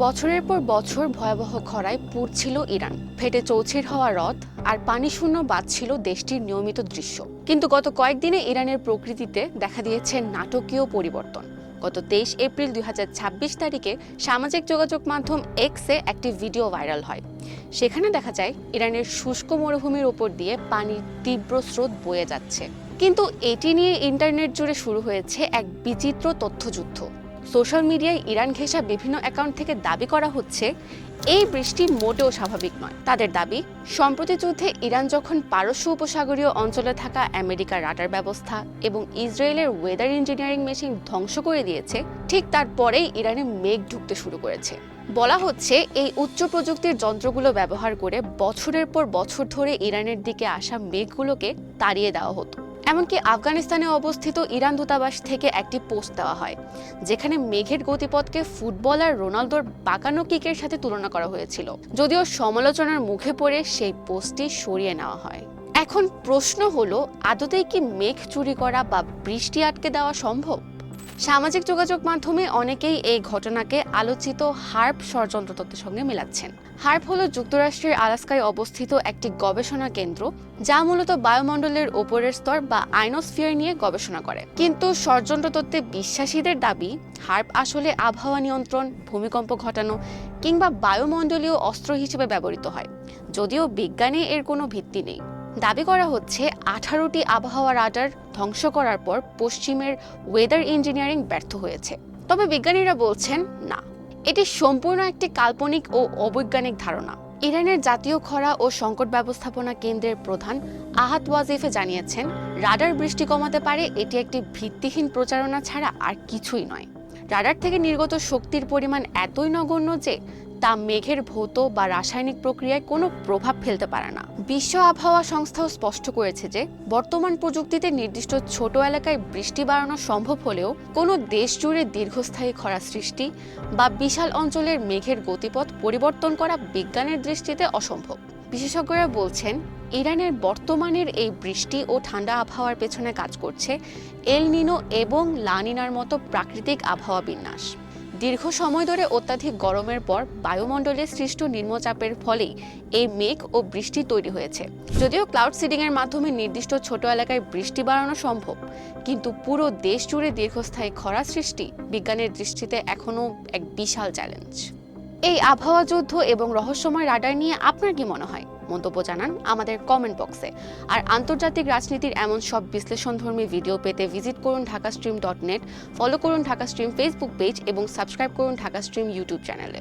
বছরের পর বছর ভয়াবহ খরায় পুড়ছিল ইরান, ফেটে চৌচির হওয়া হ্রদ আর পানিশূন্য বাঁধ ছিল দেশটির নিয়মিত দৃশ্য। কিন্তু গত কয়েকদিনে ইরানের প্রকৃতিতে দেখা দিয়েছে নাটকীয় পরিবর্তন। গত 23 এপ্রিল 2026 তারিখে সামাজিক যোগাযোগ মাধ্যম এক্সে একটি ভিডিও ভাইরাল হয়। সেখানে দেখা যায় ইরানের শুষ্ক মরুভূমির ওপর দিয়ে পানির তীব্র স্রোত বয়ে যাচ্ছে। কিন্তু এটি নিয়ে ইন্টারনেট জুড়ে শুরু হয়েছে এক বিচিত্র তথ্যযুদ্ধ। সোশ্যাল মিডিয়ায় ইরান ঘেঁষা বিভিন্ন অ্যাকাউন্ট থেকে দাবি করা হচ্ছে এই বৃষ্টি মোটেও স্বাভাবিক নয়। তাদের দাবি, সম্প্রতি যুদ্ধে ইরান যখন পারস্য উপসাগরীয় অঞ্চলে থাকা আমেরিকার রাডার ব্যবস্থা এবং ইসরায়েলের ওয়েদার ইঞ্জিনিয়ারিং মেশিন ধ্বংস করে দিয়েছে, ঠিক তারপরেই ইরানে মেঘ ঢুকতে শুরু করেছে। বলা হচ্ছে এই উচ্চ প্রযুক্তির যন্ত্রগুলো ব্যবহার করে বছরের পর বছর ধরে ইরানের দিকে আসা মেঘগুলোকে তাড়িয়ে দেওয়া হতো। এমনকি আফগানিস্তানে অবস্থিত ইরান দূতাবাস থেকে একটি পোস্ট দেওয়া হয়, যেখানে মেঘের গতিপথকে ফুটবলার রোনালদোর বাঁকানো কিকের সাথে তুলনা করা হয়েছিল। যদিও সমালোচনার মুখে পড়ে সেই পোস্টটি সরিয়ে নেওয়া হয়। এখন প্রশ্ন হলো, আদতেই কি মেঘ চুরি করা বা বৃষ্টি আটকে দেওয়া সম্ভব? সামাজিক যোগাযোগ মাধ্যমে অনেকেই এই ঘটনাকে আলোচিত হার্প ষড়যন্ত্র তত্ত্বের সঙ্গে মেলাচ্ছেন। হার্প হলো যুক্তরাষ্ট্রের আলাস্কায় অবস্থিত একটি গবেষণা কেন্দ্র, যা মূলত বায়ুমণ্ডলের ওপরের স্তর বা আয়নোস্ফিয়ার নিয়ে গবেষণা করে। কিন্তু ষড়যন্ত্র তত্ত্বে বিশ্বাসীদের দাবি, হার্প আসলে আবহাওয়া নিয়ন্ত্রণ, ভূমিকম্প ঘটানো কিংবা বায়ুমণ্ডলীয় অস্ত্র হিসেবে ব্যবহৃত হয়, যদিও বিজ্ঞানে এর কোনো ভিত্তি নেই। দাবি করা হচ্ছে 18টি আবহাওয়া রাডার ধ্বংস করার পর পশ্চিমের ওয়েদার ইঞ্জিনিয়ারিং ব্যর্থ হয়েছে। তবে বিজ্ঞানীরা বলছেন না, এটি সম্পূর্ণ একটি কাল্পনিক ও অবৈজ্ঞানিক ধারণা। ইরানের জাতীয় খরা ও সংকট ব্যবস্থাপনা কেন্দ্রের প্রধান আহাত ওয়াজিফে জানিয়েছেন, রাডার বৃষ্টি কমাতে পারে, এটি একটি ভিত্তিহীন প্রচারণা ছাড়া আর কিছুই নয়। রাডার থেকে নির্গত শক্তির পরিমাণ এতই নগণ্য যে তা মেঘের ভৌত বা রাসায়নিক প্রক্রিয়ায় কোনো প্রভাব ফেলতে পারে না। বিশ্ব আবহাওয়া সংস্থাও স্পষ্ট করেছে যে বর্তমান প্রযুক্তিতে নির্দিষ্ট ছোট এলাকায় বৃষ্টি বাড়ানো সম্ভব হলেও কোনো দেশ জুড়ে দীর্ঘস্থায়ী খরা সৃষ্টি বা বিশাল অঞ্চলের মেঘের গতিপথ পরিবর্তন করা বিজ্ঞানের দৃষ্টিতে অসম্ভব। বিশেষজ্ঞরা বলছেন, ইরানের বর্তমানের এই বৃষ্টি ও ঠান্ডা আবহাওয়ার পেছনে কাজ করছে এল নিনো এবং লা নিনার মতো প্রাকৃতিক আবহাওয়া বিন্যাস। দীর্ঘ সময় ধরে অত্যাধিক গরমের পর বায়ুমণ্ডলে সৃষ্ট নিম্নচাপের ফলেই এই মেঘ ও বৃষ্টি তৈরি হয়েছে। যদিও ক্লাউড সিডিং এর মাধ্যমে নির্দিষ্ট ছোট এলাকায় বৃষ্টি বাড়ানো সম্ভব, কিন্তু পুরো দেশ জুড়ে দীর্ঘস্থায়ী খরা সৃষ্টি বিজ্ঞানের দৃষ্টিতে এখনও এক বিশাল চ্যালেঞ্জ। এই আবহাওয়া যুদ্ধ এবং রহস্যময় রাডার নিয়ে আপনার কি মনে হয়? মন্তব্য জানান আমাদের কমেন্ট বক্সে। আর আন্তর্জাতিক রাজনীতির এমন সব বিশ্লেষণধর্মী ভিডিও পেতে ভিজিট করুন ঢাকাস্ট্রিম.net, ফলো করুন ঢাকা স্ট্রিম ফেসবুক পেজ এবং সাবস্ক্রাইব করুন ঢাকা স্ট্রিম ইউটিউব চ্যানেলে।